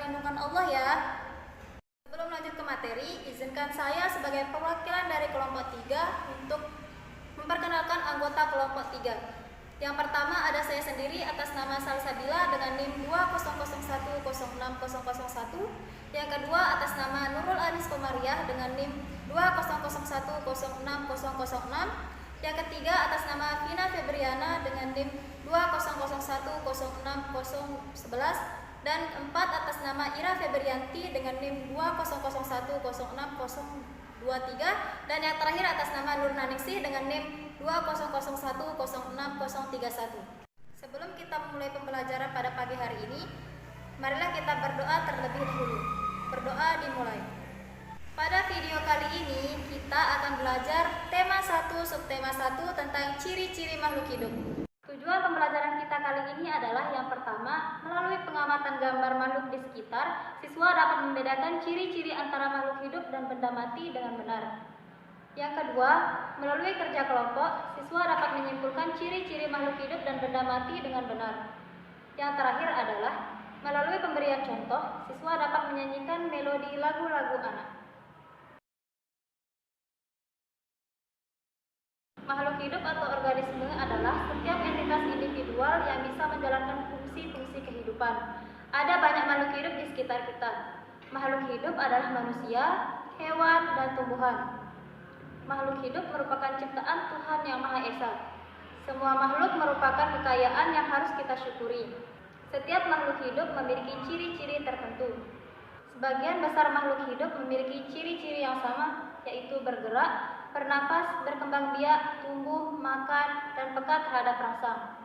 lindungan Allah ya. Sebelum lanjut ke materi, izinkan saya sebagai perwakilan dari kelompok 3 untuk memperkenalkan anggota kelompok 3. Yang pertama ada saya sendiri atas nama Salsabila dengan NIM 200106001. Yang kedua atas nama Nurul Anis Komariah dengan NIM 200106006. Yang ketiga atas nama Vina Febriana dengan NIM 200106011. Dan keempat atas nama Ira Febrianti dengan NIM 200106023. Dan yang terakhir atas nama Nur Naningsih dengan NIM 200106031. Sebelum kita memulai pembelajaran pada pagi hari ini, marilah kita berdoa terlebih dahulu. Berdoa dimulai. Pada video kali ini kita akan belajar tema 1 subtema 1 tentang ciri-ciri makhluk hidup. Tujuan pembelajaran kita kali ini adalah yang pertama, melalui pengamatan gambar makhluk di sekitar, siswa dapat membedakan ciri-ciri antara makhluk hidup dan benda mati dengan benar. Yang kedua, melalui kerja kelompok, siswa dapat menyimpulkan ciri-ciri makhluk hidup dan benda mati dengan benar. Yang terakhir adalah, melalui pemberian contoh, siswa dapat menyanyikan melodi lagu-lagu anak. Makhluk hidup atau organisme adalah setiap entitas individual yang bisa menjalankan fungsi-fungsi kehidupan. Ada banyak makhluk hidup di sekitar kita. Makhluk hidup adalah manusia, hewan, dan tumbuhan. Makhluk hidup merupakan ciptaan Tuhan Yang Maha Esa. Semua makhluk merupakan kekayaan yang harus kita syukuri. Setiap makhluk hidup memiliki ciri-ciri tertentu. Sebagian besar makhluk hidup memiliki ciri-ciri yang sama, yaitu bergerak, bernafas, berkembang biak, tumbuh, makan, dan peka terhadap rasa.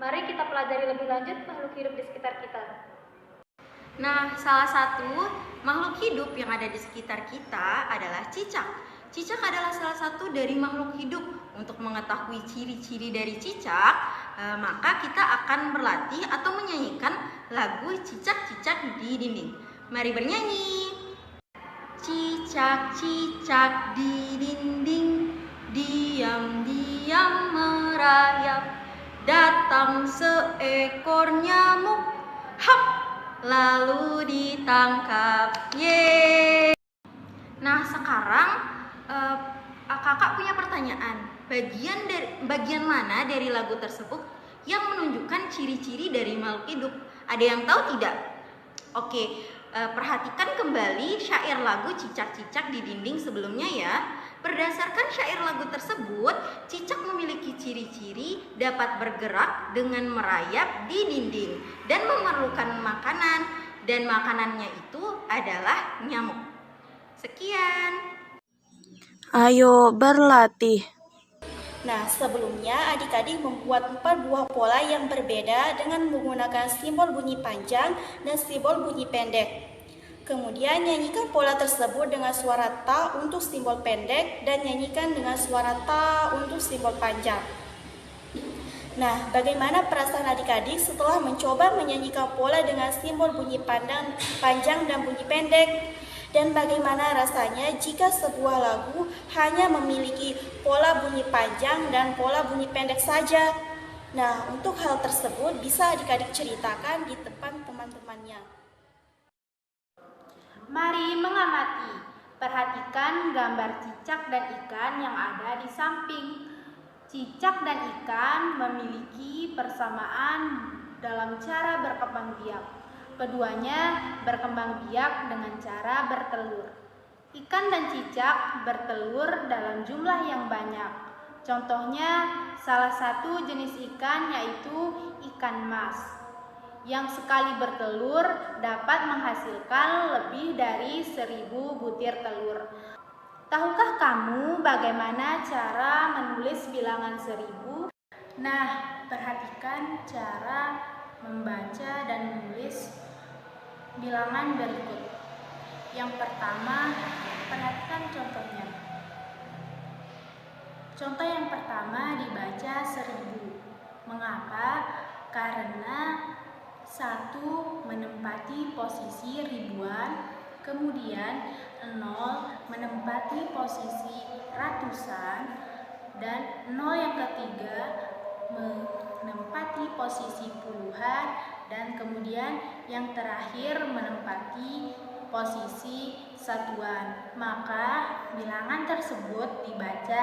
Mari kita pelajari lebih lanjut makhluk hidup di sekitar kita. Nah, salah satu makhluk hidup yang ada di sekitar kita adalah cicak. Cicak adalah salah satu dari makhluk hidup. Untuk mengetahui ciri-ciri dari cicak, maka kita akan berlatih atau menyanyikan lagu cicak-cicak di dinding. Mari bernyanyi. Cicak-cicak di dinding, diam-diam merayap. Datang seekor nyamuk, hap, lalu ditangkap. Yeay. Nah, sekarang kakak punya pertanyaan. Bagian mana dari lagu tersebut yang menunjukkan ciri-ciri dari makhluk hidup? Ada yang tahu tidak? Oke, perhatikan kembali syair lagu Cicak-Cicak di Dinding sebelumnya ya. Berdasarkan syair lagu tersebut, cicak memiliki ciri-ciri dapat bergerak dengan merayap di dinding dan memerlukan makanan, dan makanannya itu adalah nyamuk. Sekian. Ayo berlatih. Nah, sebelumnya adik-adik membuat 4 buah pola yang berbeda dengan menggunakan simbol bunyi panjang dan simbol bunyi pendek. Kemudian nyanyikan pola tersebut dengan suara ta untuk simbol pendek dan nyanyikan dengan suara ta untuk simbol panjang. Nah, bagaimana perasaan adik-adik setelah mencoba menyanyikan pola dengan simbol bunyi panjang dan bunyi pendek? Dan bagaimana rasanya jika sebuah lagu hanya memiliki pola bunyi panjang dan pola bunyi pendek saja? Nah, untuk hal tersebut bisa adik-adik ceritakan di depan teman-temannya. Mari mengamati. Perhatikan gambar cicak dan ikan yang ada di samping. Cicak dan ikan memiliki persamaan dalam cara berkembang biak. Keduanya berkembang biak dengan cara bertelur. Ikan dan cicak bertelur dalam jumlah yang banyak. Contohnya, salah satu jenis ikan yaitu ikan mas, yang sekali bertelur dapat menghasilkan lebih dari 1000 butir telur. Tahukah kamu bagaimana cara menulis bilangan 1000? Nah, perhatikan cara membaca dan menulis bilangan berikut. Yang pertama, perhatikan contohnya. Contoh yang pertama dibaca 1000. Mengapa? Karena 1 menempati posisi ribuan, kemudian 0 menempati posisi ratusan, dan 0 yang ketiga menempati posisi puluhan, dan kemudian yang terakhir menempati posisi satuan. Maka bilangan tersebut dibaca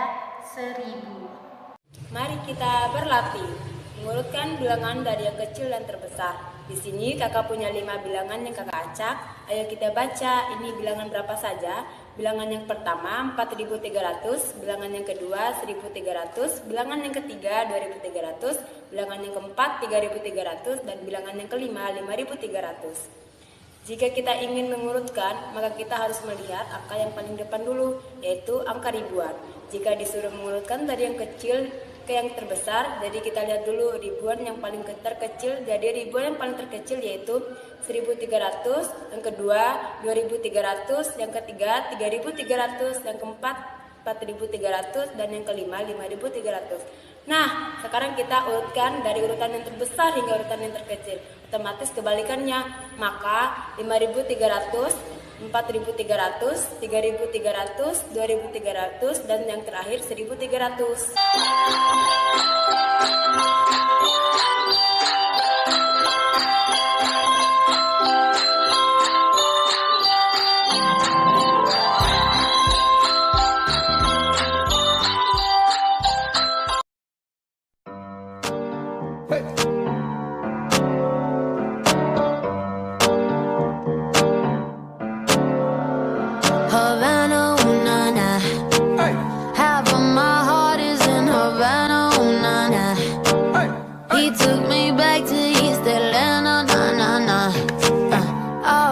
1000. Mari kita berlatih mengurutkan bilangan dari yang kecil dan terbesar. Di sini kakak punya 5 bilangan yang kakak acak. Ayo kita baca, ini bilangan berapa saja. Bilangan yang pertama 4.300, bilangan yang kedua 1.300, bilangan yang ketiga 2.300, bilangan yang keempat 3.300, dan bilangan yang kelima 5.300. Jika kita ingin mengurutkan, maka kita harus melihat angka yang paling depan dulu, yaitu angka ribuan. Jika disuruh mengurutkan dari yang kecil ke yang terbesar, jadi kita lihat dulu ribuan yang paling terkecil. Jadi ribuan yang paling terkecil yaitu 1.300, yang kedua 2.300, yang ketiga 3.300, yang keempat 4.300, dan yang kelima 5.300. Nah, sekarang kita urutkan dari urutan yang terbesar hingga urutan yang terkecil. Otomatis kebalikannya, maka 5.300, 4.300, 3.300, 2.300, dan yang terakhir 1.300. Havana, ooh, na, na. Half of my heart is in Havana, ooh, na, na. He took me back to East Atlanta, na, na, na. I